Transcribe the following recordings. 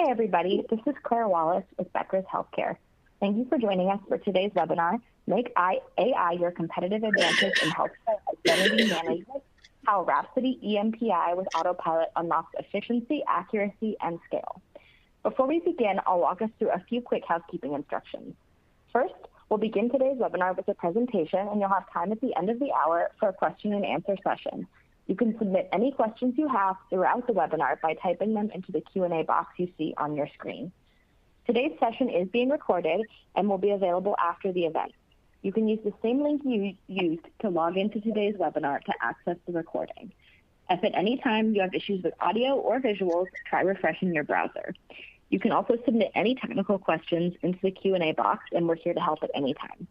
Hi, everybody. This is Claire Wallace with Becker's Healthcare. Thank you for joining us for today's webinar, Make AI Your Competitive Advantage in Healthcare Identity Management, How Rhapsody EMPI with Autopilot Unlocks Efficiency, Accuracy, and Scale. Before we begin, I'll walk us through a few quick housekeeping instructions. First, we'll begin today's webinar with a presentation, and you'll have time at the end of the hour for a question and answer session. You can submit any questions you have throughout the webinar by typing them into the Q&A box you see on your screen. Today's session is being recorded and will be available after the event. You can use the same link you used to log into today's webinar to access the recording. If at any time you have issues with audio or visuals, try refreshing your browser. You can also submit any technical questions into the Q&A box, and we're here to help at any time.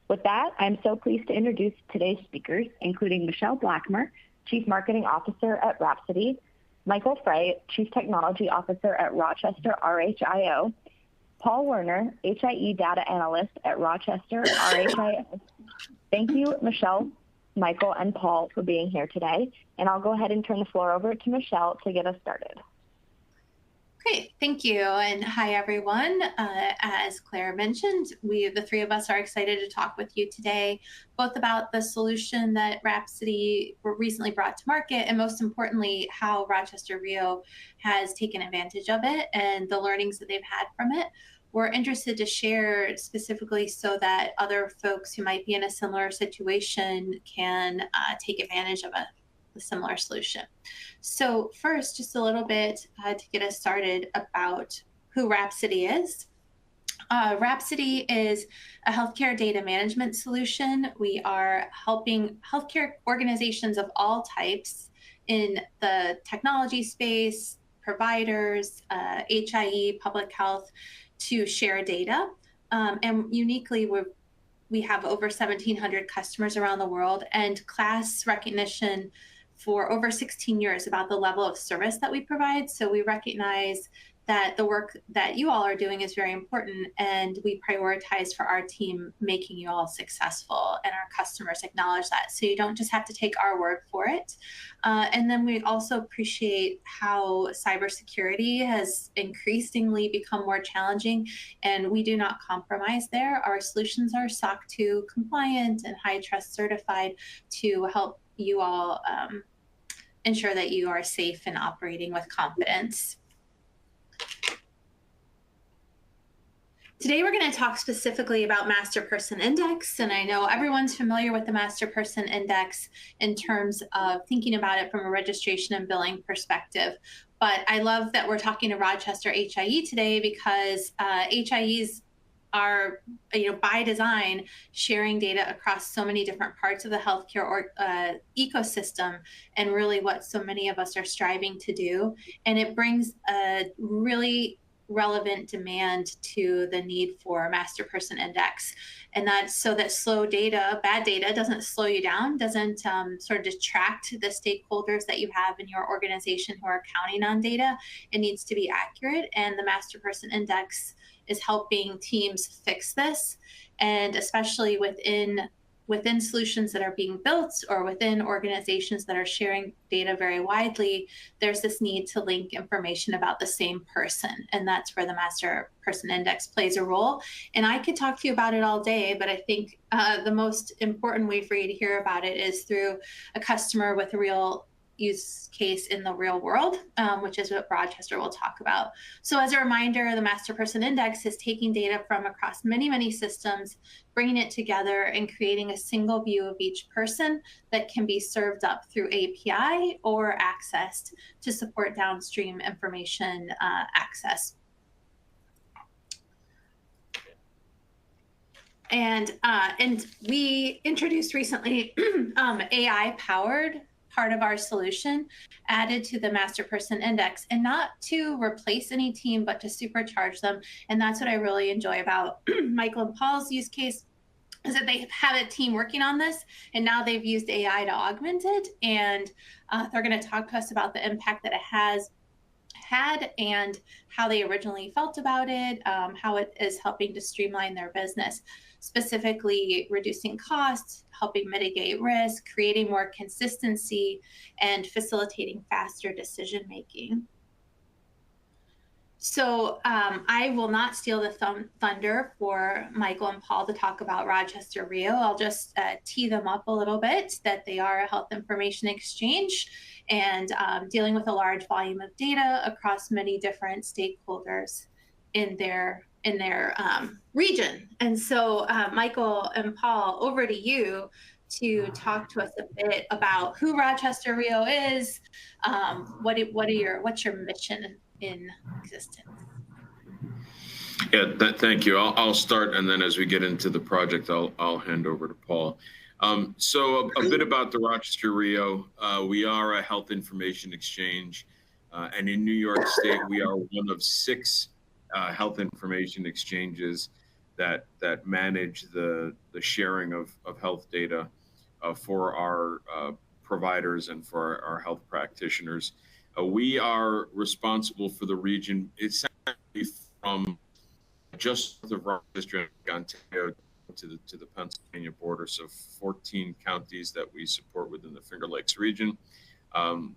With that, I'm so pleased to introduce today's speakers, including Michelle Blackmer, Chief Marketing Officer at Rhapsody, Michael Frey, Chief Technology Officer at Rochester RHIO, Paul Werner, HIE Data Analyst at Rochester RHIO. Thank you, Michelle, Michael, and Paul for being here today. And I'll go ahead and turn the floor over to Michelle to get us started. Great, thank you, and hi everyone. As Claire mentioned, the three of us are excited to talk with you today, both about the solution that Rhapsody recently brought to market, and most importantly, how Rochester RHIO has taken advantage of it and the learnings that they've had from it. We're interested to share specifically so that other folks who might be in a similar situation can take advantage of a similar solution. So first, just a little bit to get us started about who Rhapsody is. Rhapsody is a healthcare data management solution. We are helping healthcare organizations of all types in the technology space, providers, HIE, public health, to share data. And uniquely, we have over 1,700 customers around the world and class recognition for over 16 years about the level of service that we provide. So we recognize that the work that you all are doing is very important, and we prioritize for our team making you all successful, and our customers acknowledge that. So you don't just have to take our word for it. And then we also appreciate how cybersecurity has increasingly become more challenging, and we do not compromise there. Our solutions are SOC 2 compliant and HITRUST certified to help you all ensure that you are safe and operating with confidence. Today, we're going to talk specifically about Master Person Index, and I know everyone's familiar with the Master Person Index in terms of thinking about it from a registration and billing perspective. But I love that we're talking to Rochester HIE today because HIEs are, by design, sharing data across so many different parts of the healthcare ecosystem, and really what so many of us are striving to do. And it brings a really relevant demand to the need for Master Person Index. And that's so that slow data, bad data, doesn't slow you down, doesn't sort of detract the stakeholders that you have in your organization who are counting on data. It needs to be accurate, and the Master Person Index is helping teams fix this, and especially within solutions that are being built or within organizations that are sharing data very widely, there's this need to link information about the same person, and that's where the Master Person Index plays a role. And I could talk to you about it all day, but I think the most important way for you to hear about it is through a customer with a real use case in the real world, which is what Rochester will talk about. So as a reminder, the Master Person Index is taking data from across many, many systems, bringing it together and creating a single view of each person that can be served up through API or accessed to support downstream information access. And we introduced recently AI-powered part of our solution added to the Master Person Index, and not to replace any team, but to supercharge them. And that's what I really enjoy about Michael and Paul's use case, is that they have a team working on this, and now they've used AI to augment it. And they're going to talk to us about the impact that it has had and how they originally felt about it, how it is helping to streamline their business, specifically reducing costs, helping mitigate risk, creating more consistency, and facilitating faster decision making. I will not steal the thunder for Michael and Paul to talk about Rochester RHIO. I'll just tee them up a little bit that they are a health information exchange and dealing with a large volume of data across many different stakeholders in their region. And so, Michael and Paul, over to you to talk to us a bit about who Rochester RHIO is. What's your mission in existence? Yeah, thank you. I'll start, and then as we get into the project, I'll hand over to Paul. So a bit about the Rochester RHIO. We are a health information exchange, and in New York State, we are one of 6 health information exchanges that manage the sharing of health data for our providers and for our health practitioners. We are responsible for the region essentially from just the Rochester, Ontario to the Pennsylvania border, so 14 counties that we support within the Finger Lakes region.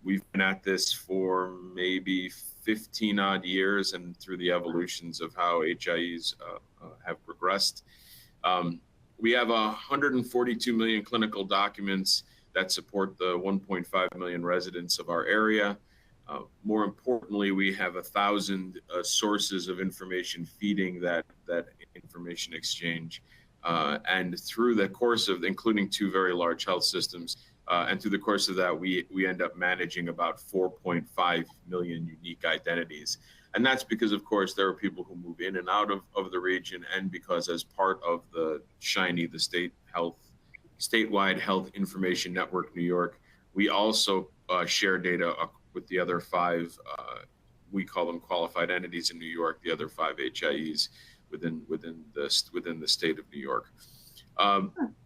We've been at this for maybe 15 odd years, and through the evolutions of how HIEs have progressed. We have 142 million clinical documents that support the 1.5 million residents of our area. More importantly, we have 1,000 sources of information feeding that information exchange. And through the course of, including 2 very large health systems, and through the course of that, we end up managing about 4.5 million unique identities. And that's because, of course, there are people who move in and out of the region, and because as part of the SHINY, the Statewide Health Information Network New York, we also share data with the other 5, we call them qualified entities in New York, the other 5 HIEs within the state of New York.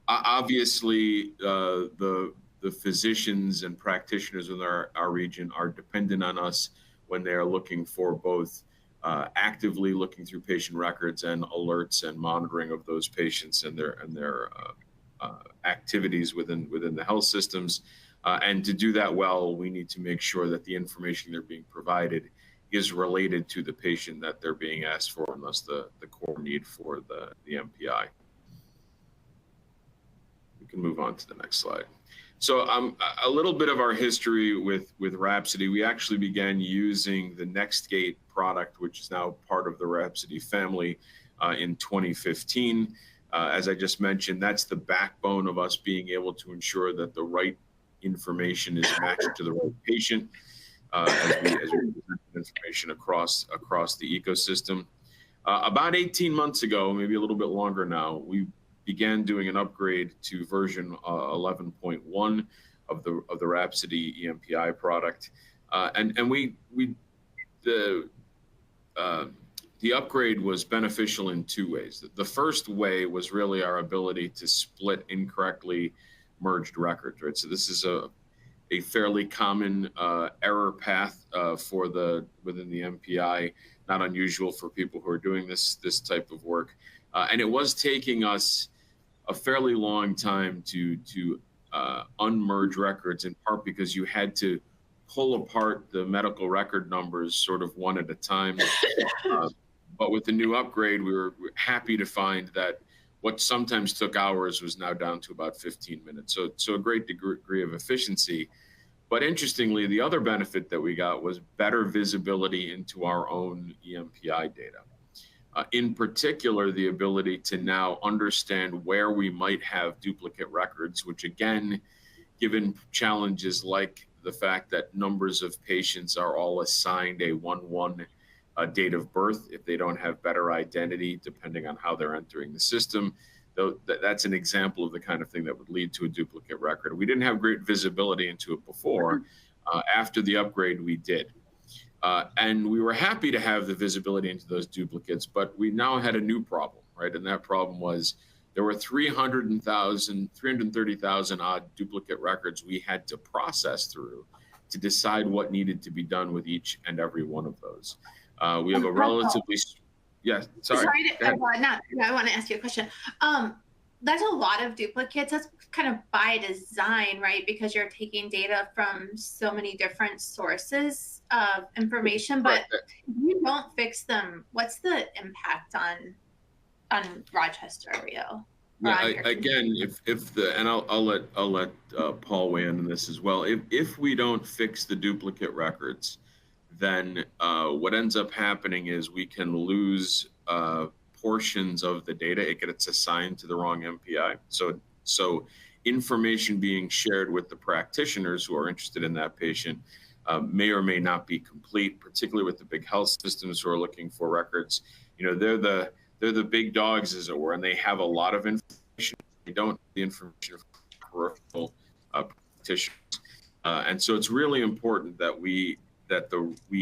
Obviously, the physicians and practitioners in our region are dependent on us when they are looking for both actively looking through patient records and alerts and monitoring of those patients and their activities within the health systems. And to do that well, we need to make sure that the information they're being provided is related to the patient that they're being asked for, and thus the core need for the MPI. We can move on to the next slide. So a little bit of our history with Rhapsody. We actually began using the NextGate product, which is now part of the Rhapsody family, in 2015. As I just mentioned, that's the backbone of us being able to ensure that the right information is matched to the right patient as we present information across the ecosystem. About 18 months ago, maybe a little bit longer now, we began doing an upgrade to version 11.1 of the Rhapsody EMPI product, and the upgrade was beneficial in 2 ways. The first way was really our ability to split incorrectly merged records, right? So this is a fairly common error path within the MPI, not unusual for people who are doing this type of work. And it was taking us a fairly long time to unmerge records, in part because you had to pull apart the medical record numbers sort of one at a time. But with the new upgrade, we were happy to find that what sometimes took hours was now down to about 15 minutes. So a great degree of efficiency. But interestingly, the other benefit that we got was better visibility into our own EMPI data. In particular, the ability to now understand where we might have duplicate records, which again, given challenges like the fact that numbers of patients are all assigned a 1-1 date of birth if they don't have better identity, depending on how they're entering the system. Though that's an example of the kind of thing that would lead to a duplicate record. We didn't have great visibility into it before. After the upgrade, we did. And we were happy to have the visibility into those duplicates, but we now had a new problem, right? And that problem was there were 330,000 odd duplicate records we had to process through to decide what needed to be done with each and every one of those. We have a relatively, yeah, sorry. I want to ask you a question. that's a lot of duplicates. That's kind of by design, right? Because you're taking data from so many different sources of information, but if you don't fix them, what's the impact on Rochester RHIO? Yeah, again, if the, and I'll let Paul weigh in on this as well. If we don't fix the duplicate records, then what ends up happening is we can lose portions of the data. It gets assigned to the wrong MPI. So information being shared with the practitioners who are interested in that patient may or may not be complete, particularly with the big health systems who are looking for records. You know, they're the big dogs, as it were, and they have a lot of information. They don't have the information of peripheral practitioners, and so it's really important that we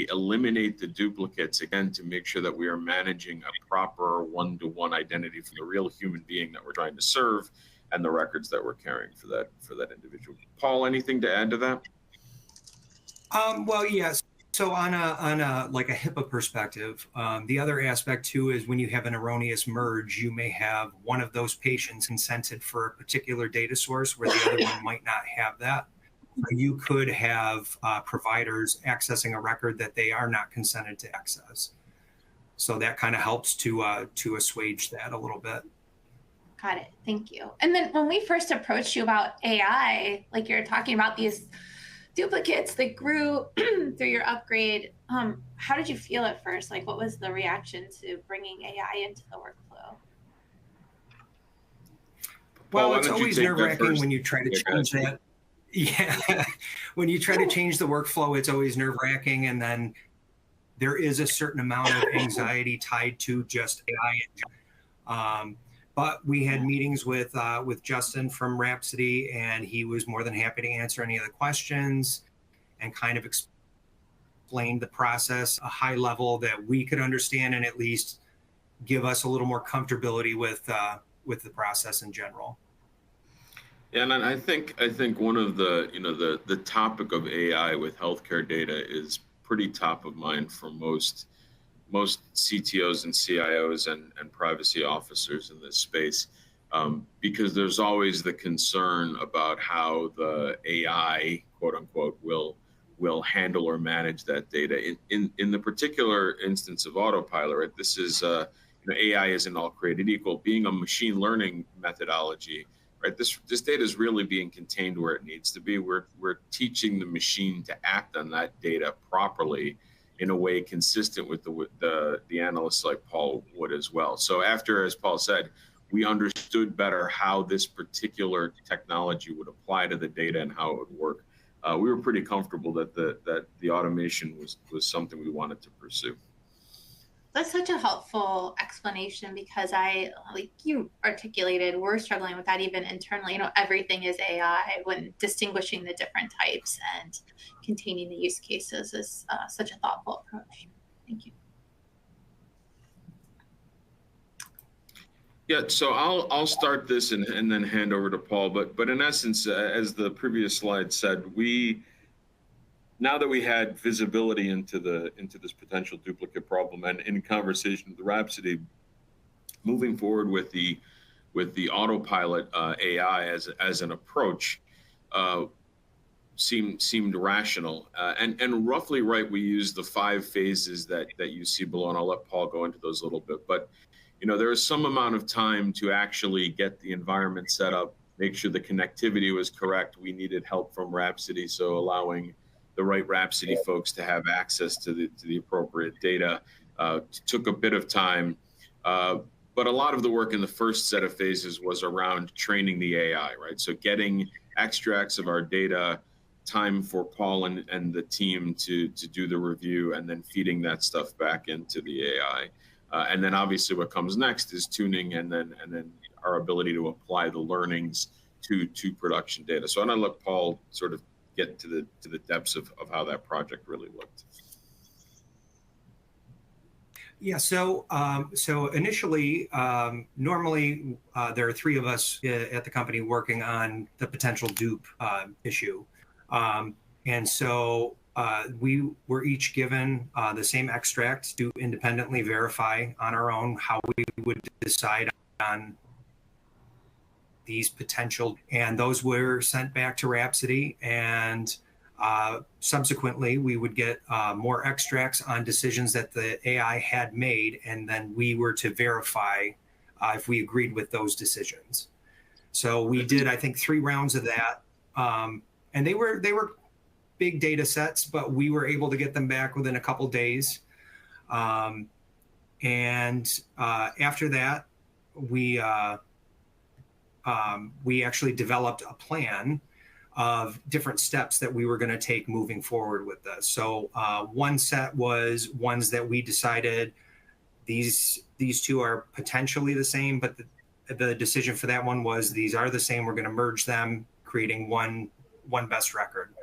eliminate the duplicates, again, to make sure that we are managing a proper one-to-one identity for the real human being that we're trying to serve and the records that we're carrying for that individual. Paul, anything to add to that? Well, yes. So on a like a HIPAA perspective, the other aspect too is when you have an erroneous merge, you may have one of those patients consented for a particular data source where the other one might not have that. You could have providers accessing a record that they are not consented to access. So that kind of helps to assuage that a little bit. Got it. Thank you. And then when we first approached you about AI, like you're talking about these duplicates that grew through your upgrade, how did you feel at first? Like, what was the reaction to bringing AI into the workflow? Well, it's always nerve-wracking when you try to change that. Yeah, when you try to change the workflow, it's always nerve-wracking, and then there is a certain amount of anxiety tied to just AI. But we had meetings with Justin from Rhapsody, and he was more than happy to answer any of the questions and kind of explain the process a high level that we could understand and at least give us a little more comfortability with the process in general. Yeah, and I think one of the topic of AI with healthcare data is pretty top of mind for most CTOs and CIOs and privacy officers in this space, because there's always the concern about how the AI, quote unquote, will handle or manage that data. In the particular instance of Autopilot, right, this is AI isn't all created equal. Being a machine learning methodology, right, this data is really being contained where it needs to be. We're teaching the machine to act on that data properly in a way consistent with the analysts like Paul would as well. So after, as Paul said, we understood better how this particular technology would apply to the data and how it would work. We were pretty comfortable that the automation was something we wanted to pursue. That's such a helpful explanation, because like you articulated, we're struggling with that even internally. Everything is AI when distinguishing the different types and containing the use cases is such a thoughtful approach. Thank you. Yeah, so I'll start this and then hand over to Paul. But in essence, as the previous slide said, now that we had visibility into this potential duplicate problem, and in conversation with Rhapsody, moving forward with the Autopilot AI as an approach seemed rational and roughly right. We used the 5 phases that you see below, and I'll let Paul go into those a little bit. But there is some amount of time to actually get the environment set up, make sure the connectivity was correct. We needed help from Rhapsody, so allowing the right Rhapsody folks to have access to the appropriate data took a bit of time. But a lot of the work in the first set of phases was around training the AI, right? So getting extracts of our data, time for Paul and the team to do the review, and then feeding that stuff back into the AI. And then obviously what comes next is tuning, and then our ability to apply the learnings to production data. So I'm gonna let Paul sort of get to the depths of how that project really looked. Yeah, so initially, normally there are 3 of us at the company working on the potential dupe issue. And so we were each given the same extract to independently verify on our own how we would decide on these potential, and those were sent back to Rhapsody, and subsequently we would get more extracts on decisions that the AI had made, and then we were to verify if we agreed with those decisions. So we did, I think, 3 rounds of that, and they were big data sets, but we were able to get them back within a couple days. And after that, we actually developed a plan of different steps that we were going to take moving forward with this. So one set was ones that we decided these 2 are potentially the same, but the decision for that one was these are the same. We're going to merge them, creating one best record.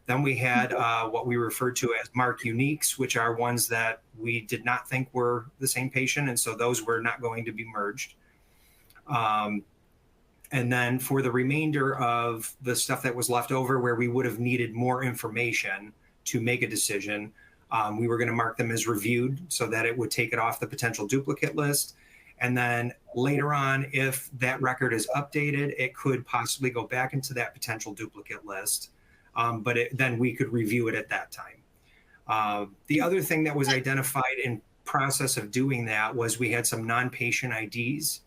Then we had what we referred to as mark uniques, which are ones that we did not think were the same patient, and so those were not going to be merged. And then for the remainder of the stuff that was left over, where we would have needed more information to make a decision, we were going to mark them as reviewed so that it would take it off the potential duplicate list. And then later on, if that record is updated, it could possibly go back into that potential duplicate list. But then we could review it at that time. The other thing that was identified in process of doing that was we had some non-patient IDs,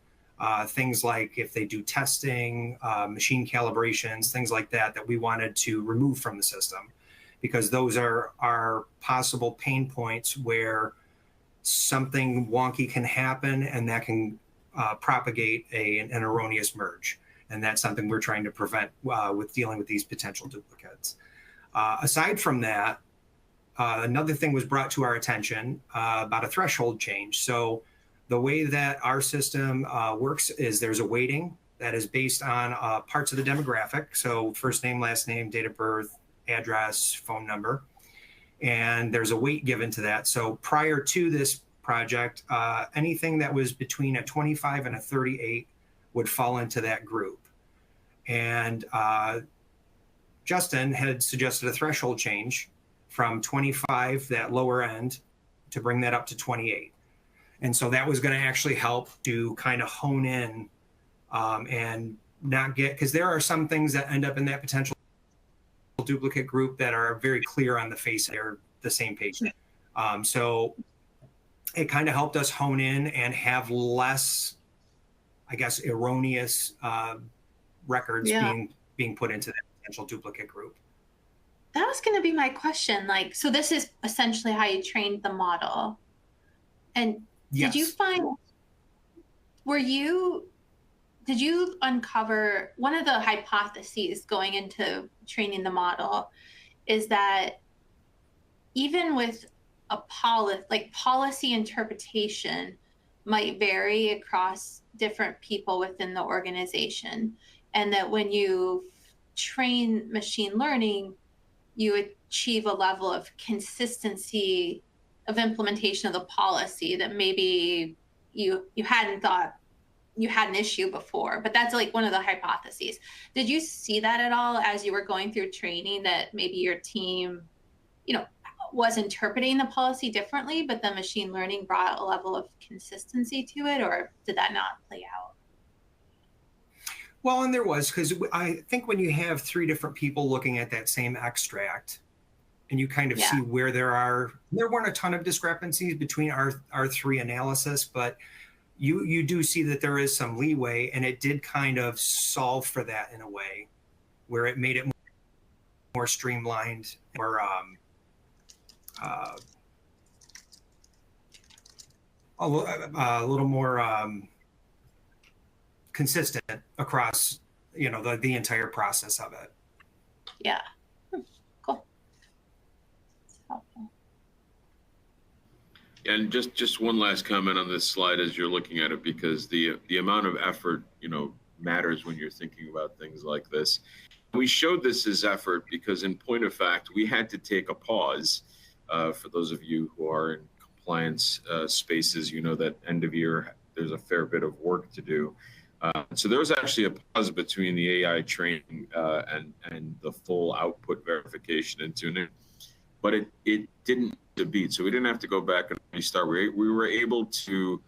things like if they do testing, machine calibrations, things like that, that we wanted to remove from the system, because those are possible pain points where something wonky can happen and that can propagate an erroneous merge. And that's something we're trying to prevent with dealing with these potential duplicates. Aside from that, another thing was brought to our attention about a threshold change. So the way that our system works is there's a weighting that is based on parts of the demographic. So first name, last name, date of birth, address, phone number, and there's a weight given to that. So prior to this project, anything that was between a 25 and a 38 would fall into that group. And Justin had suggested a threshold change from 25, that lower end, to bring that up to 28. And so that was going to actually help to kind of hone in and not get, because there are some things that end up in that potential duplicate group that are very clear on the face they're the same patient. So it kind of helped us hone in and have less, I guess, erroneous records being put into that potential duplicate group. That was going to be my question. Like, so this is essentially how you trained the model. And yes. Did you find, did you uncover one of the hypotheses going into training the model is that even with a policy interpretation might vary across different people within the organization, and that when you train machine learning, you achieve a level of consistency of implementation of the policy that maybe you hadn't thought you had an issue before. But that's like one of the hypotheses. Did you see that at all as you were going through training, that maybe your team, was interpreting the policy differently, but the machine learning brought a level of consistency to it, or did that not play out? Well, and there was, because I think when you have 3 different people looking at that same extract, and you kind of see where there weren't a ton of discrepancies between our 3 analysis, but you do see that there is some leeway, and it did kind of solve for that in a way, where it made it more streamlined, or a little more consistent across, the entire process of it. Yeah. Cool. That's helpful. And just one last comment on this slide as you're looking at it, because the amount of effort, matters when you're thinking about things like this. We showed this as effort because, in point of fact, we had to take a pause. For those of you who are in compliance spaces, that end of year, there's a fair bit of work to do. So there was actually a pause between the AI training and the full output verification and tuning, but it didn't beat. So we didn't have to go back and restart. We were able to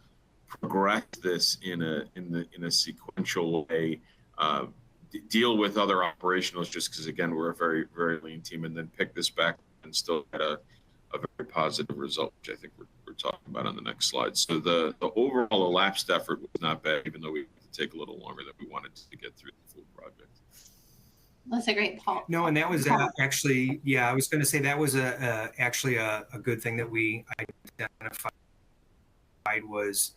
progress this in a sequential way deal with other operationals, just because, again, we're a very, very lean team, and then pick this back and still get a very positive result, which I think we're talking about on the next slide. So the overall elapsed effort was not bad, even though we had to take a little longer than we wanted to get through the full project. That's a great point. No, and that was actually, yeah, I was going to say that was actually a good thing that we identified was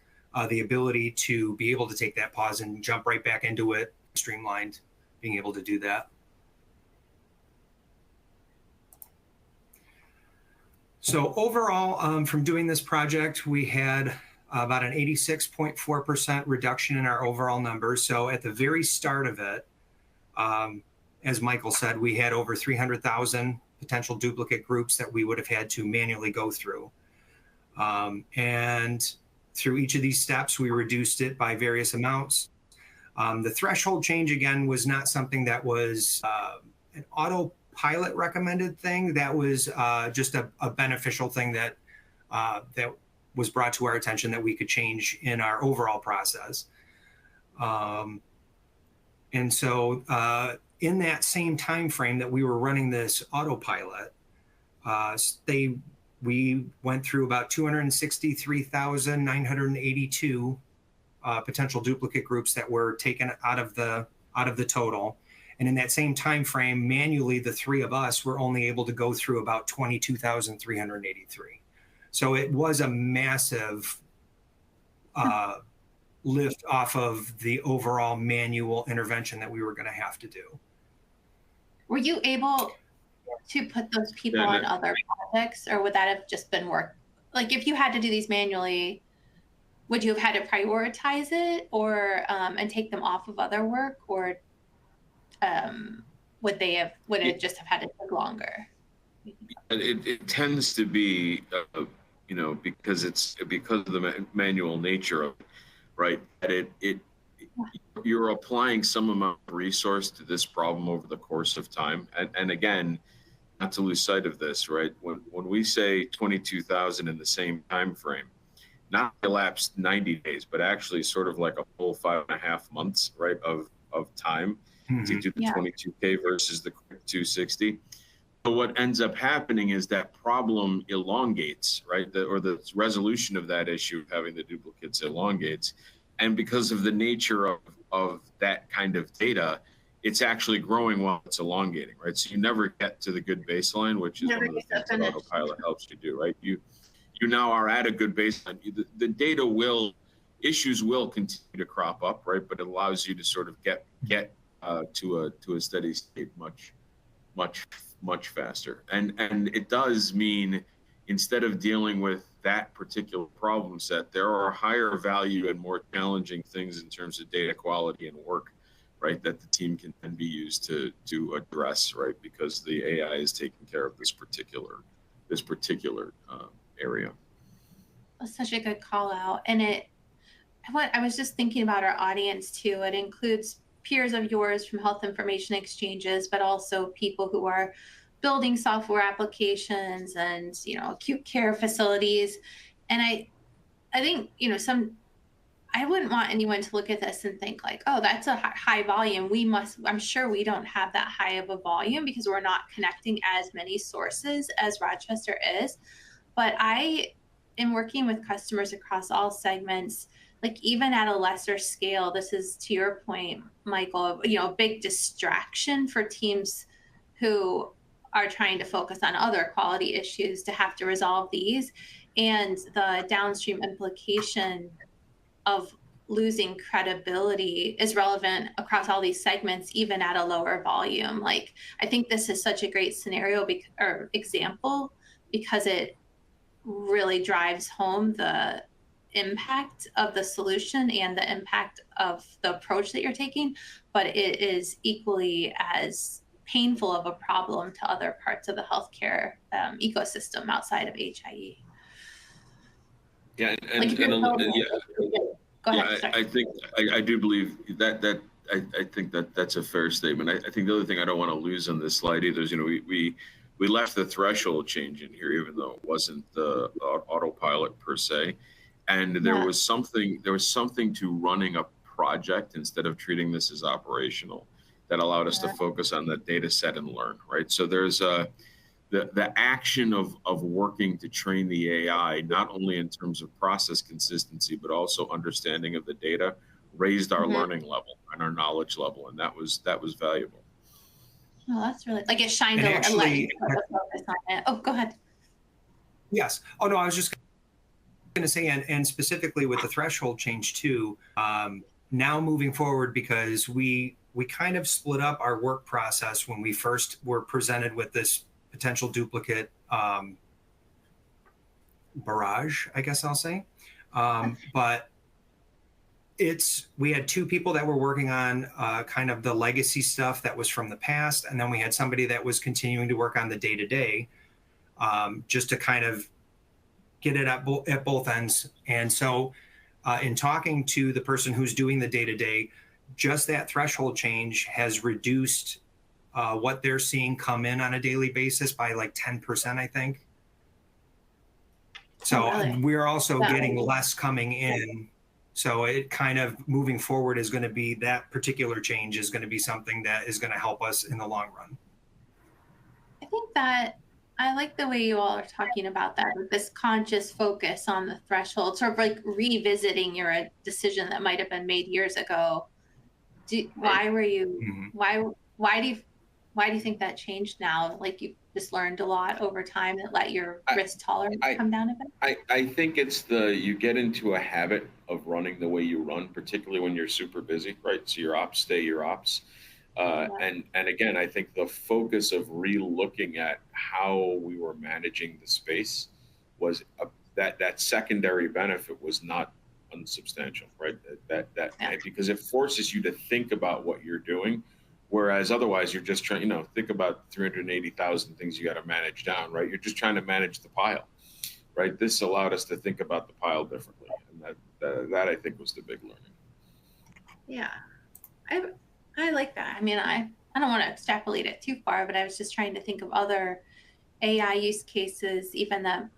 the ability to be able to take that pause and jump right back into it, streamlined, being able to do that. So overall, from doing this project, we had about an 86.4% reduction in our overall numbers. So at the very start of it, as Michael said, we had over 300,000 potential duplicate groups that we would have had to manually go through. And through each of these steps, we reduced it by various amounts. The threshold change, again, was not something that was an Autopilot recommended thing. That was just a beneficial thing that that was brought to our attention that we could change in our overall process. And so in that same time frame that we were running this Autopilot, we went through about 263,982 potential duplicate groups that were taken out of the total. And in that same time frame, manually, the three of us were only able to go through about 22,383. So it was a massive lift off of the overall manual intervention that we were going to have to do. Were you able to put those people on other projects, or would that have just been work? Like, if you had to do these manually, would you have had to prioritize it, or and take them off of other work, or would it just have had to take longer? It tends to be, because of the manual nature of it, right? That you're applying some amount of resource to this problem over the course of time, and again, not to lose sight of this, right? When we say 22,000 in the same time frame, not elapsed 90 days, but actually sort of like a full 5.5 months, right, of time to do the 22K versus the quick 260. So what ends up happening is that problem elongates, right? Or the resolution of that issue of having the duplicates elongates. And because of the nature of that kind of data, it's actually growing while it's elongating, right? So you never get to the good baseline, which is one of the things that Autopilot helps you do, right? You now are at a good baseline. The data issues will continue to crop up, right? But it allows you to sort of get to a steady state much faster. And it does mean, instead of dealing with that particular problem set, there are higher value and more challenging things in terms of data quality and work, right, that the team can then be used to address, right, because the AI is taking care of this particular area. That's such a good call out. And I was just thinking about our audience too. It includes peers of yours from health information exchanges, but also people who are building software applications and, acute care facilities. And I think, I wouldn't want anyone to look at this and think like, oh, that's a high volume. I'm sure we don't have that high of a volume because we're not connecting as many sources as Rochester is. But I am working with customers across all segments, like even at a lesser scale. This is, to your point, Michael, a big distraction for teams who are trying to focus on other quality issues to have to resolve these, and the downstream implication of losing credibility is relevant across all these segments, even at a lower volume. Like, I think this is such a great scenario or example because it really drives home the impact of the solution and the impact of the approach that you're taking, but it is equally as painful of a problem to other parts of the healthcare ecosystem outside of HIE. Yeah, Go ahead. I do believe that I think that's a fair statement. I think the other thing I don't want to lose on this slide either is, we left the threshold change in here, even though it wasn't the Autopilot per se, and there was something to running a project instead of treating this as operational. That allowed us to focus on the data set and learn, right? So there's the action of working to train the AI, not only in terms of process consistency, but also understanding of the data, raised our learning level and our knowledge level, and that was valuable. Oh, that's really, like, it shined a light focus on it. Oh, go ahead. Yes. Oh no, I was just going to say, and specifically with the threshold change too. Now moving forward, because we kind of split up our work process when we first were presented with this potential duplicate barrage, I guess I'll say. But we had two people that were working on kind of the legacy stuff that was from the past, and then we had somebody that was continuing to work on the day-to-day, just to kind of get it at both ends. And so in talking to the person who's doing the day-to-day, just that threshold change has reduced what they're seeing come in on a daily basis by like 10%, I think. So we're also getting less coming in. So it kind of moving forward is going to be, that particular change is going to be something that is going to help us in the long run. I think that I like the way you all are talking about that, with this conscious focus on the threshold, sort of like revisiting your decision that might have been made years ago. Why were you, why do you think that changed now? Like, you just learned a lot over time that let your risk tolerance come down a bit? I think it's you get into a habit of running the way you run, particularly when you're super busy, right? So your ops stay your ops. And again, I think the focus of re-looking at how we were managing the space was that secondary benefit was not unsubstantial, right? Because it forces you to think about what you're doing, whereas otherwise you're just trying, think about 380,000 things you got to manage down, right? You're just trying to manage the pile, right? This allowed us to think about the pile differently, and that I think was the big learning. Yeah, I like that. I mean, I don't want to extrapolate it too far, but I was just trying to think of other AI use cases, even that,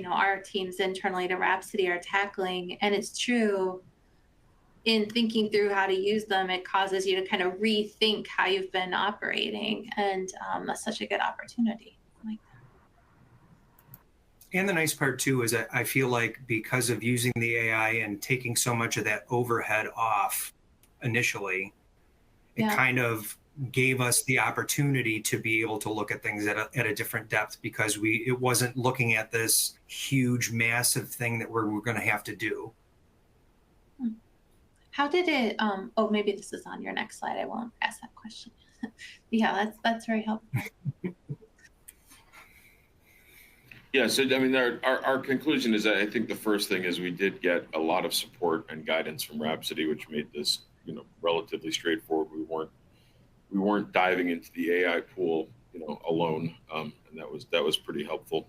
our teams internally to Rhapsody are tackling. And it's true, in thinking through how to use them, it causes you to kind of rethink how you've been operating. And that's such a good opportunity. Like that. And the nice part too is that I feel like because of using the AI and taking so much of that overhead off initially, it kind of gave us the opportunity to be able to look at things at a different depth, because it wasn't looking at this huge, massive thing that we're going to have to do. How did it, oh, maybe this is on your next slide. I won't ask that question. Yeah, that's very helpful. Yeah, so I mean, our conclusion is that I think the first thing is we did get a lot of support and guidance from Rhapsody, which made this relatively straightforward. We weren't diving into the AI pool alone, and that was pretty helpful.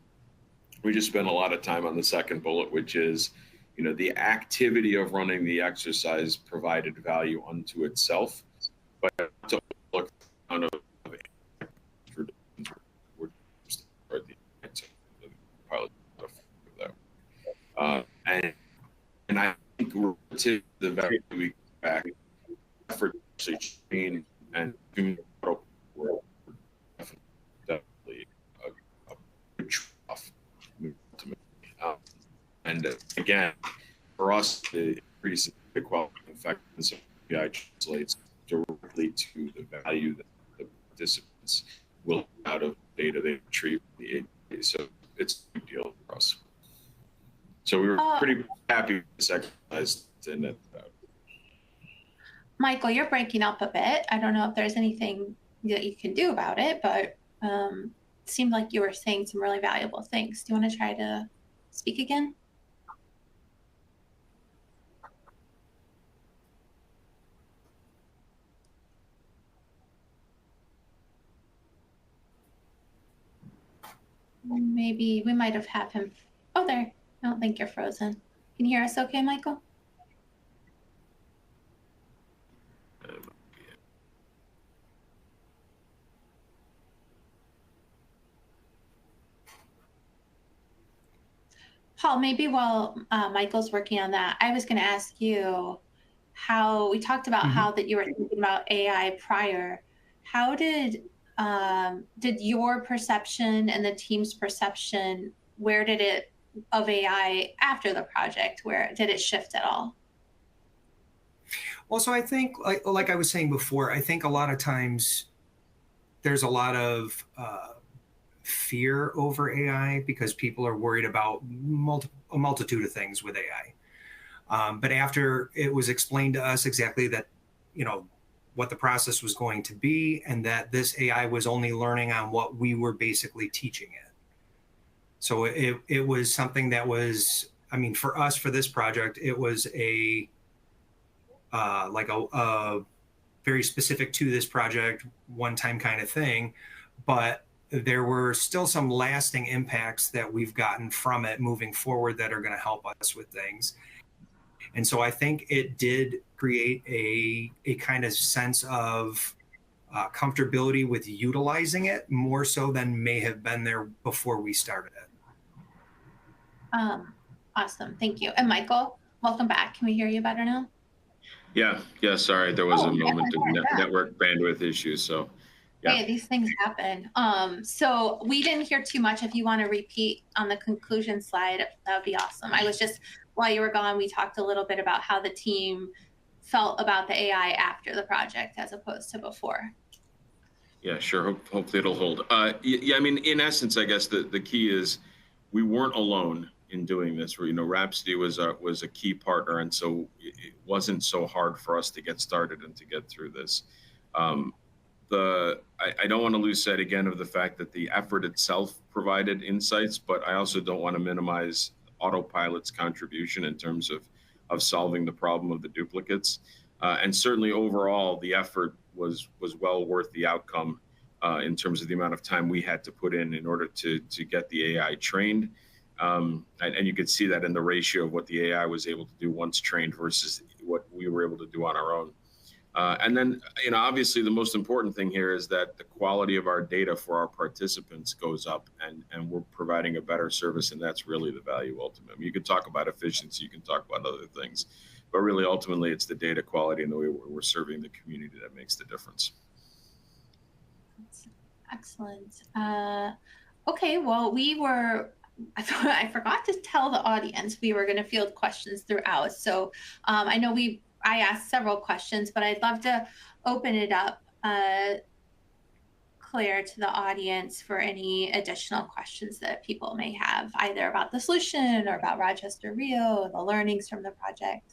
We just spent a lot of time on the second bullet, which is the activity of running the exercise provided value unto itself, but to look on a pilot and I think we're to the value we back effort to train and do definitely a good trough and again, for us, the increase in the quality and effectiveness of AI translates directly to the value that the participants will out of data they retrieve from the API. So it's a big deal for us. So we were pretty happy with this exercise. Michael, you're breaking up a bit. I don't know if there's anything that you can do about it, but it seemed like you were saying some really valuable things. Do you want to try to speak again? Maybe we might have him. Oh, there. I don't think you're frozen. Can you hear us okay, Michael? Paul, maybe while Michael's working on that, I was going to ask you, how we talked about how that you were thinking about AI prior. How did your perception and the team's perception, where did it of AI after the project, where did it shift at all? Well, so I think, like I was saying before, I think a lot of times there's a lot of fear over AI because people are worried about a multitude of things with AI. But after it was explained to us exactly that, what the process was going to be, and that this AI was only learning on what we were basically teaching it. So it was something that was, for us, for this project, it was a very specific to this project, one-time kind of thing, but there were still some lasting impacts that we've gotten from it moving forward that are going to help us with things. And so I think it did create a kind of sense of comfortability with utilizing it more so than may have been there before we started it. Awesome, thank you. And Michael, welcome back. Can we hear you better now? Yeah, sorry, there was a moment of network bandwidth issues, so. Yeah. Hey, these things happen. So we didn't hear too much. If you want to repeat on the conclusion slide, that would be awesome. I was just, while you were gone, we talked a little bit about how the team felt about the AI after the project as opposed to before. Yeah, sure. Hopefully it'll hold. Yeah, in essence, I guess the key is we weren't alone in doing this. Rhapsody was a key partner, and so it wasn't so hard for us to get started and to get through this. I don't want to lose sight again of the fact that the effort itself provided insights, but I also don't want to minimize Autopilot's contribution in terms of solving the problem of the duplicates. And certainly overall, the effort was well worth the outcome in terms of the amount of time we had to put in order to get the AI trained. And you could see that in the ratio of what the AI was able to do once trained versus what we were able to do on our own. And then, obviously the most important thing here is that the quality of our data for our participants goes up, and we're providing a better service, and that's really the value ultimately. You can talk about efficiency, you can talk about other things, but really ultimately it's the data quality and the way we're serving the community that makes the difference. Excellent. Okay, well, I forgot to tell the audience we were going to field questions throughout. So I know I asked several questions, but I'd love to open it up, Claire, to the audience for any additional questions that people may have, either about the solution or about Rochester RHIO, the learnings from the project.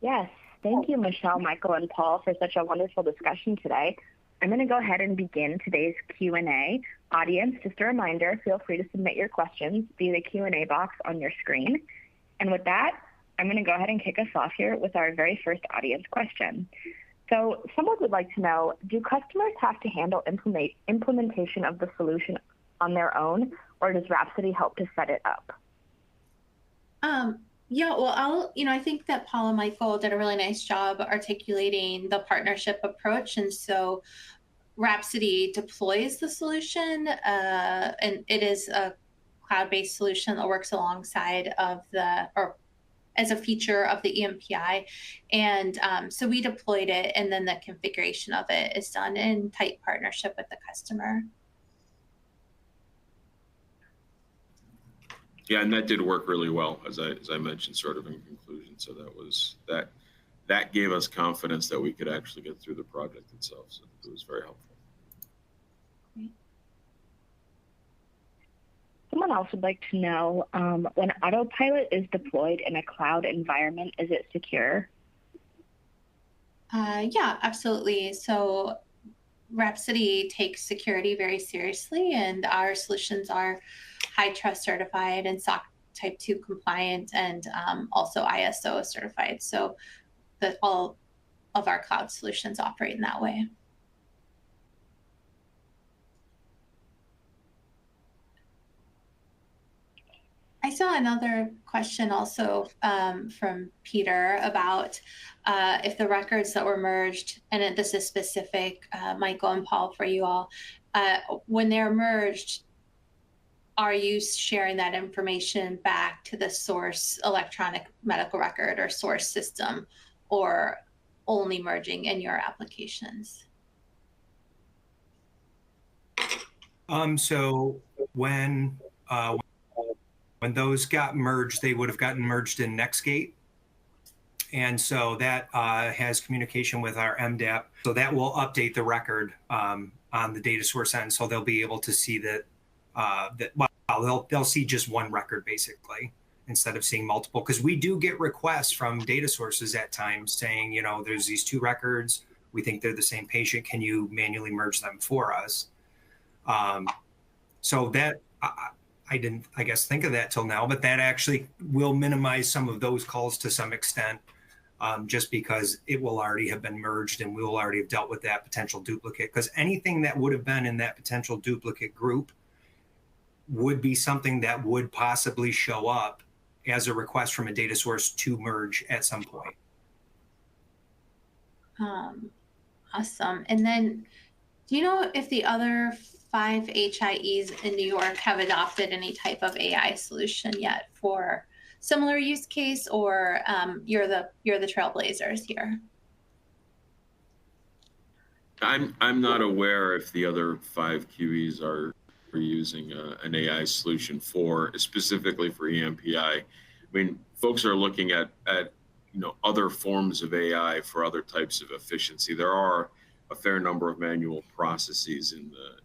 Yes, thank you, Michelle, Michael, and Paul, for such a wonderful discussion today. I'm going to go ahead and begin today's Q&A. Audience, just a reminder, feel free to submit your questions via the Q&A box on your screen. And with that, I'm going to go ahead and kick us off here with our very first audience question. So someone would like to know, do customers have to handle implementation of the solution on their own, or does Rhapsody help to set it up? Yeah, well, I think that Paul and Michael did a really nice job articulating the partnership approach. And so Rhapsody deploys the solution, and it is a cloud-based solution that works alongside of or as a feature of the EMPI. And so we deployed it, and then the configuration of it is done in tight partnership with the customer. Yeah, and that did work really well, as I mentioned, sort of in conclusion. So that gave us confidence that we could actually get through the project itself. So it was very helpful. Great. Someone else would like to know, when Autopilot is deployed in a cloud environment, is it secure? Yeah, absolutely. So Rhapsody takes security very seriously, and our solutions are HITRUST certified and SOC Type 2 compliant, and also ISO certified. So that all of our cloud solutions operate in that way. I saw another question also from Peter about if the records that were merged, and this is specific, Michael and Paul, for you all, when they're merged, are you sharing that information back to the source electronic medical record or source system, or only merging in your applications? So when those got merged, they would have gotten merged in Nextgate. And so that has communication with our MDAP. So that will update the record on the data source end. So they'll be able to see that, they'll see just one record basically, instead of seeing multiple. Because we do get requests from data sources at times saying, you know, there's these 2 records. We think they're the same patient. Can you manually merge them for us? So that, I didn't, I guess, think of that till now, but that actually will minimize some of those calls to some extent, just because it will already have been merged and we will already have dealt with that potential duplicate. Because anything that would have been in that potential duplicate group would be something that would possibly show up as a request from a data source to merge at some point. Awesome. And then, do you know if the other 5 HIEs in New York have adopted any type of AI solution yet for similar use case, or you're the trailblazers here? I'm not aware if the other 5 QEs are using an AI solution specifically for EMPI. I mean, folks are looking at other forms of AI for other types of efficiency. There are a fair number of manual processes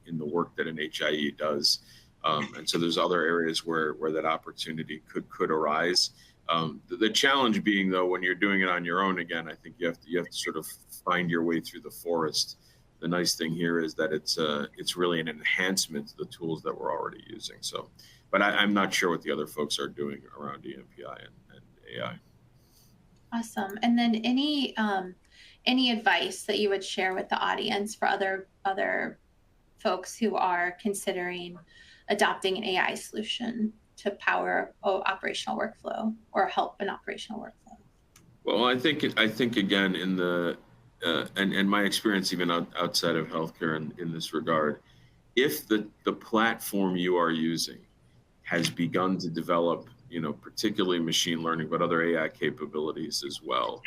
in the work that an HIE does, and so there's other areas where that opportunity could arise. The challenge being, though, when you're doing it on your own, again, I think you have to sort of find your way through the forest. The nice thing here is that it's really an enhancement to the tools that we're already using. So, but I'm not sure what the other folks are doing around EMPI and AI. Awesome. And then any advice that you would share with the audience for other folks who are considering adopting an AI solution to power operational workflow or help an operational workflow? Well, I think again, in the and my experience even outside of healthcare in this regard, if the platform you are using has begun to develop, particularly machine learning, but other AI capabilities as well,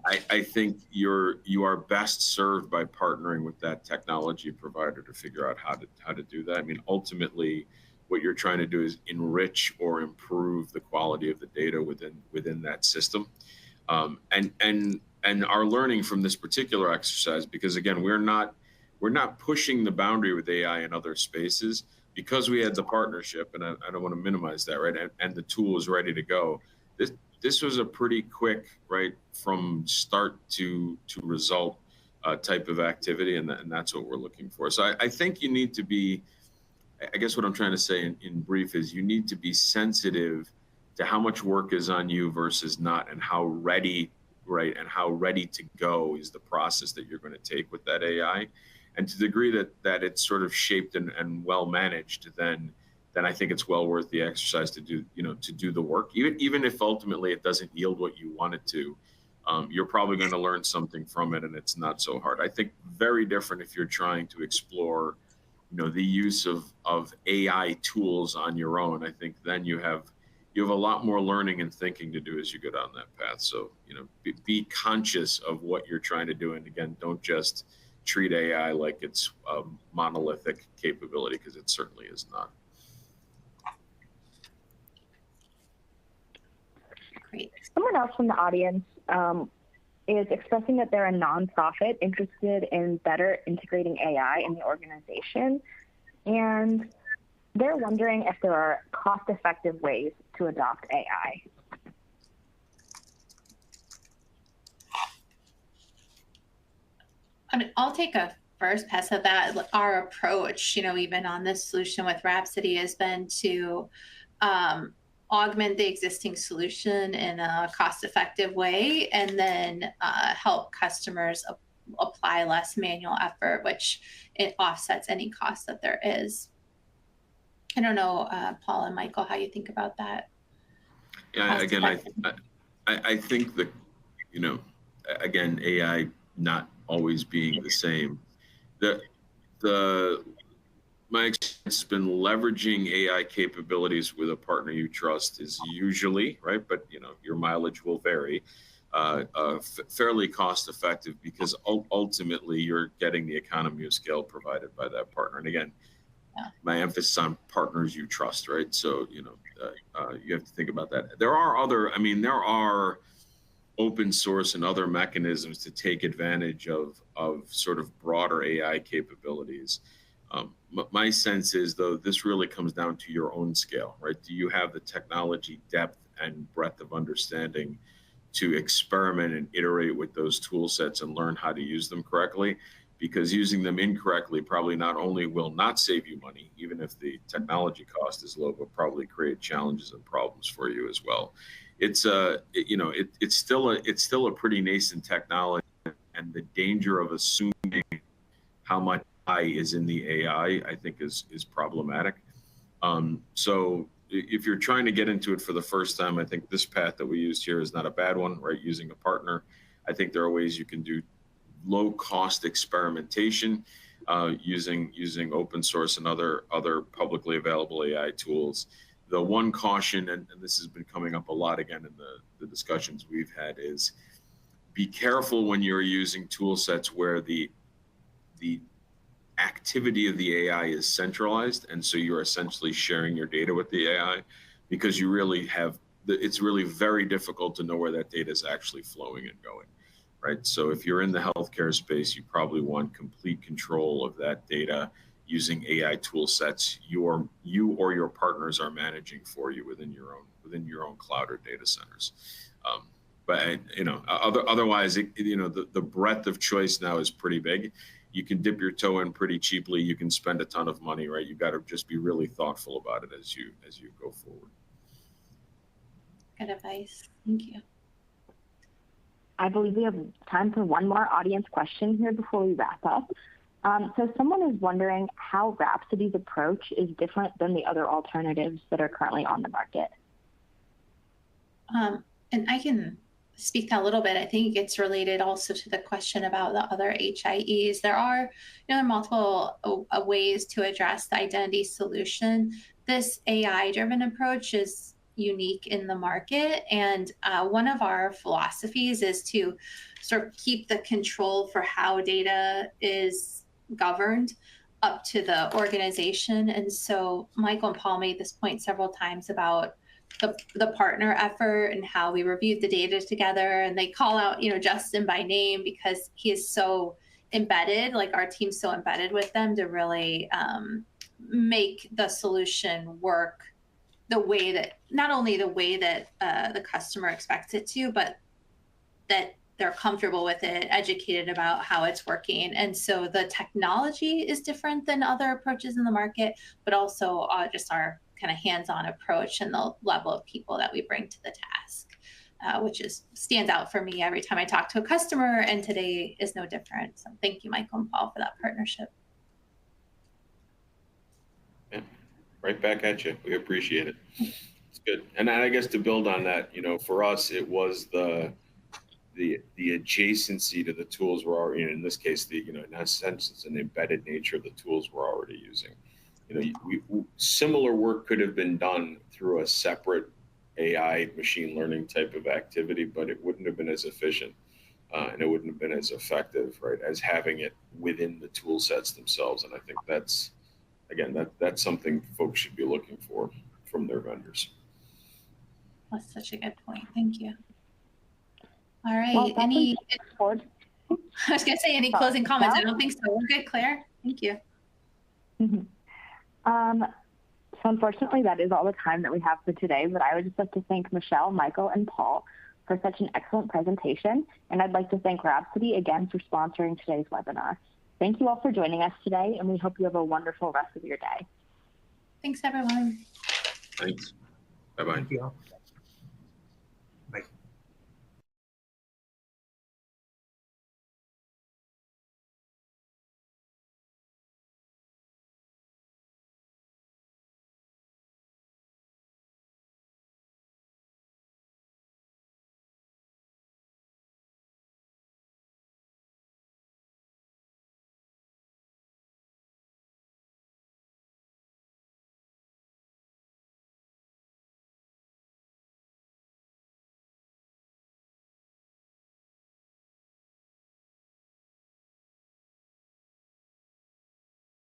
I think you are best served by partnering with that technology provider to figure out how to do that. I mean, ultimately, what you're trying to do is enrich or improve the quality of the data within that system, and our learning from this particular exercise, because again, we're not pushing the boundary with AI in other spaces because we had the partnership, and I don't want to minimize that, right? And the tool is ready to go. This was a pretty quick, right, from start to result type of activity, and that's what we're looking for. So I think you need to be, I guess what I'm trying to say in brief is you need to be sensitive to how much work is on you versus not, and how ready, right, and how ready to go is the process that you're going to take with that AI. And to the degree that it's sort of shaped and well managed, then I think it's well worth the exercise to do the work. Even if ultimately it doesn't yield what you want it to, you're probably going to learn something from it, and it's not so hard. I think very different if you're trying to explore, the use of AI tools on your own. I think then you have a lot more learning and thinking to do as you go down that path. So, be conscious of what you're trying to do, and again, don't just treat AI like it's a monolithic capability, because it certainly is not. Great. Someone else from the audience is expressing that they're a nonprofit interested in better integrating AI in the organization, and they're wondering if there are cost-effective ways to adopt AI. I'll take a first pass at that. Our approach, even on this solution with Rhapsody, has been to augment the existing solution in a cost-effective way, and then help customers apply less manual effort, which it offsets any cost that there is. I don't know, Paul and Michael, how you think about that? Yeah, again, I think that, again, AI not always being the same. My experience has been leveraging AI capabilities with a partner you trust is usually, right, but your mileage will vary, fairly cost effective, because ultimately you're getting the economy of scale provided by that partner. And again, my emphasis on partners you trust, right? So, you have to think about that. There are open source and other mechanisms to take advantage of sort of broader AI capabilities. My sense is, though, this really comes down to your own scale, right? Do you have the technology depth and breadth of understanding to experiment and iterate with those tool sets and learn how to use them correctly? Because using them incorrectly probably not only will not save you money, even if the technology cost is low, but probably create challenges and problems for you as well. It's still a pretty nascent technology, and the danger of assuming how much AI is in the AI, I think is problematic. So if you're trying to get into it for the first time, I think this path that we used here is not a bad one, right? Using a partner. I think there are ways you can do low cost experimentation using open source and other publicly available AI tools. The one caution, and this has been coming up a lot again in the discussions we've had, is be careful when you're using tool sets where the activity of the AI is centralized, and so you're essentially sharing your data with the AI, because you really it's really very difficult to know where that data is actually flowing and going, right? So if you're in the healthcare space, you probably want complete control of that data using AI tool sets you or your partners are managing for you within your own cloud or data centers. But otherwise, the breadth of choice now is pretty big. You can dip your toe in pretty cheaply. You can spend a ton of money, right? You got to just be really thoughtful about it as you go forward. Good advice. Thank you. I believe we have time for one more audience question here before we wrap up. So someone is wondering how Rhapsody's approach is different than the other alternatives that are currently on the market. And I can speak that a little bit. I think it's related also to the question about the other HIEs. There are multiple ways to address the identity solution. This AI-driven approach is unique in the market, and one of our philosophies is to sort of keep the control for how data is governed up to the organization. And so Michael and Paul made this point several times about the partner effort and how we reviewed the data together, and they call out Justin by name because he is so embedded, like our team's so embedded with them to really make the solution work the way that, not only the way that the customer expects it to, but that they're comfortable with it, educated about how it's working. And so the technology is different than other approaches in the market, but also just our kind of hands-on approach and the level of people that we bring to the task, which stands out for me every time I talk to a customer, and today is no different. So thank you, Michael and Paul, for that partnership. Yeah, right back at you. We appreciate it. It's good. And I guess to build on that, for us, it was the adjacency to the tools we're already in this case, in that sense, it's an embedded nature of the tools we're already using. Similar work could have been done through a separate AI machine learning type of activity, but it wouldn't have been as efficient and it wouldn't have been as effective, right, as having it within the tool sets themselves. And I think that's something folks should be looking for from their vendors. That's such a good point. Thank you. All right. Well, I was going to say, any closing comments? I don't think so. We're good, Claire. Thank you. Mm-hmm. So unfortunately, that is all the time that we have for today, but I would just like to thank Michelle, Michael, and Paul for such an excellent presentation. And I'd like to thank Rhapsody again for sponsoring today's webinar. Thank you all for joining us today, and we hope you have a wonderful rest of your day. Thanks, everyone. Thanks. Bye-bye. Thank you all.